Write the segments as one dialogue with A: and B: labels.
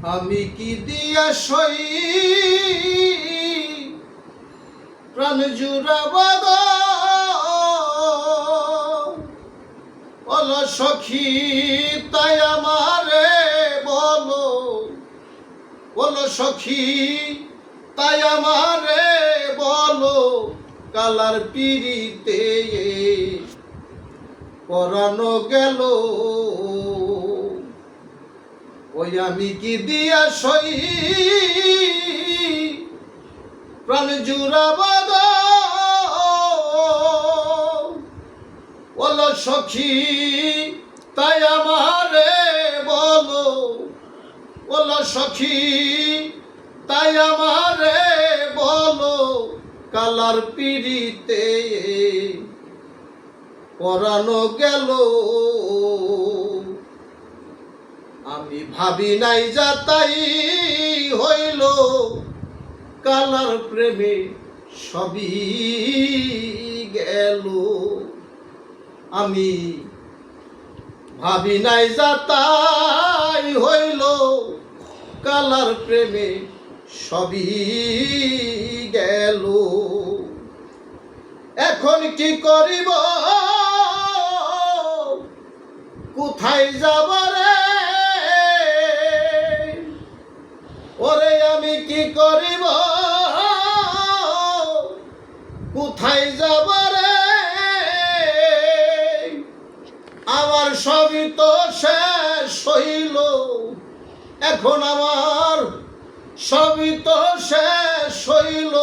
A: আমি কি দিয়া সই প্রাণ জুড়াবাদ বলো সখী তাই আমারে বলো, বলো সখী তাই আমারে বলো, কালার পিড়িতে পরানো গেল। ওই আমি কি দিয়া সই প্রাণ জুড়াবাদ বলো সখী তাই আমারে বলো, বলো সখী তাই আমারে বলো, কালার পিড়িতে পরানো গেল। আমি ভাবি নাই যা তাই হইল, কালার প্রেমে সবই গেল। আমি ভাবি নাই যা তাই হইল, কালার প্রেমে সবই গেল। এখন কি করিব কোথায় যাব রে, ওরে আমি কি করিব কোথায় যাব রে, আমার সবই তো শেষ হইল। এখন আমার সবই তো শেষ হইল,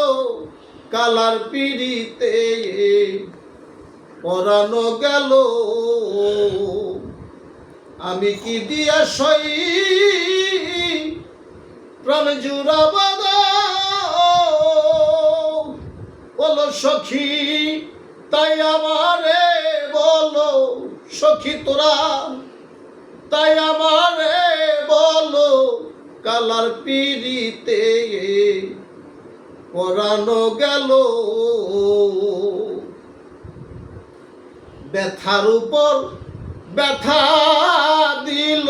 A: কালার পিড়িতে পরানো গেল। আমি কি দিয়া সই প্রাণ জুড়াবাদ বলো সখী তাই আমারে বলো, সখী তোরা তাই আমারে বলো, কালার পিড়িতে পরানো গেল। ব্যথার উপর ব্যথা দিল,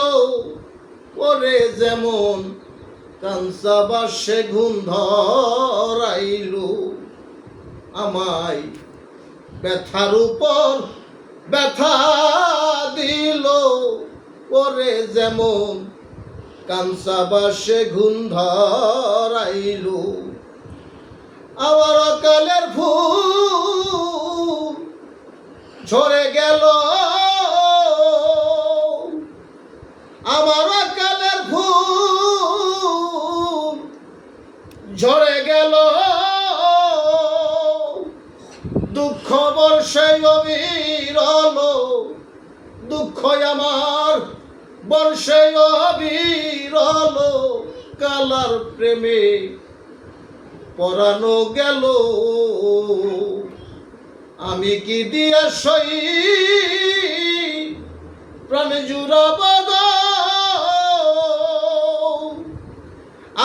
A: ওরে যেমন কাঞ্চা বাসে ঘুম ধরাইল। আমায় ব্যথার উপর ব্যথা দিল, ওরে যেমন কাঞ্চা বাসে ঘুম ধরাইল। আমার অকালের ফুল ঝরে গেল, আমার অকালের ফুল ঝরে গেল। দুঃখ বর্ষে অবিরল, দুঃখ আমার বর্ষে অবিরল, কালার প্রেমে পরানো গেল। আমি কি দিয়া সই প্রাণ জুড়াবাদ,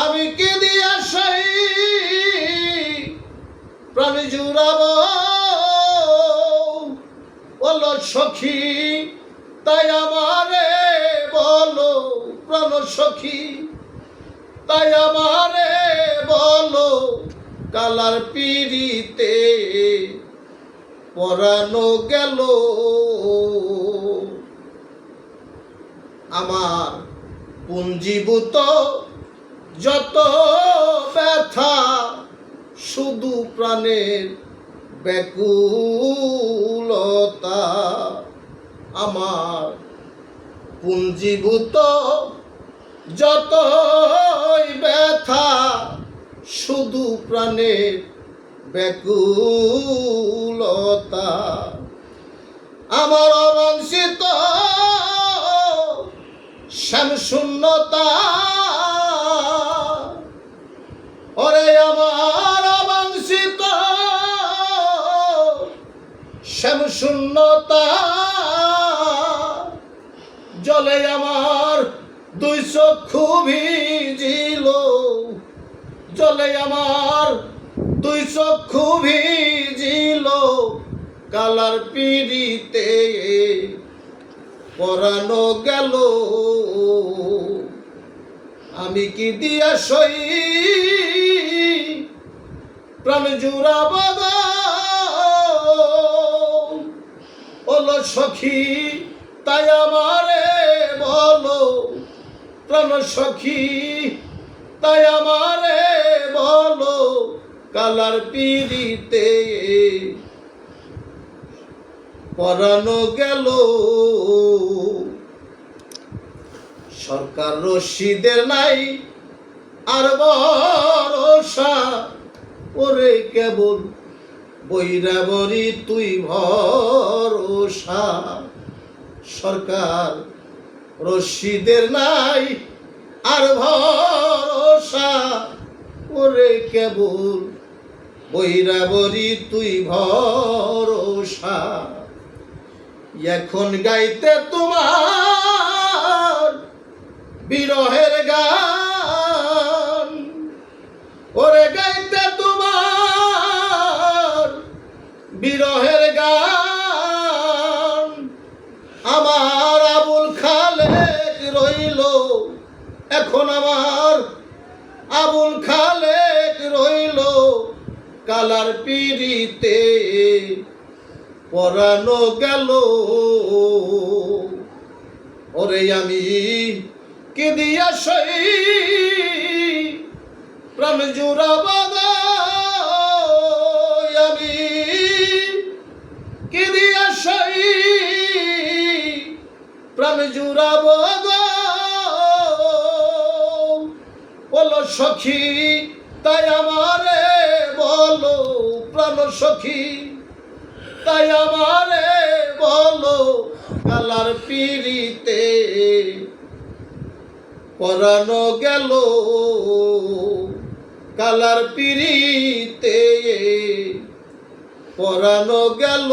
A: আমি কি দিয়া সই প্রাণ জুড়াবাদ বলো সখী তাই আমারে বলো, প্রাণ সখী তাই আমারে বলো, কালার পিড়িতে পরানো গেল। আমার পুঞ্জীভূত যত ব্যথা, শুধু প্রাণের ব্যাকুলতা। আমার পুঞ্জীভূত যত ব্যথা, শুধু প্রাণের ব্যাকুলতা। আমার অবাঞ্ছিত শ্যামশূন্যতা, ওরে আমার অবাঞ্ছিত শ্যামশূন্যতা। জলে আমার দুই চক্ষু ভিজিল, জলে আমার দুই চক্ষু ভিজিল, কালার পিড়িতে পরানো গেল। আমি কি দিয়া সই প্রাণ জুড়াব ওলো সখী তাই আমারে বলো প্রাণ সখী তাই আমারে বলো কালার পিড়িতে পরানো গেল সরকার রশিদের নাই আর ভরসা ওরে কেবল বৈরাবরী তুই ভরসা সরকার রশিদের নাই আর ভরসা ওরে কেবল বৈরাবরী তুই ভরসা এখন গাইতে তোমার বিরহের গান ওরে গাইতে তোমার বিরহের গান আমার আবুল খালেক রইল এখন আমার আবুল খালেক রইল কালার পিড়িতে পরানো গেল ওরে আমি কি দিয়া সই প্রাণ জুড়াব আমি কি দিয়া সই প্রাণ জুড়াব বলো সখী তাই আমারে বলো প্রাণ সখী তাই আমারে বলো কালার পিড়িতে পরানো গেল কালার পিড়িতে পরানো গেল।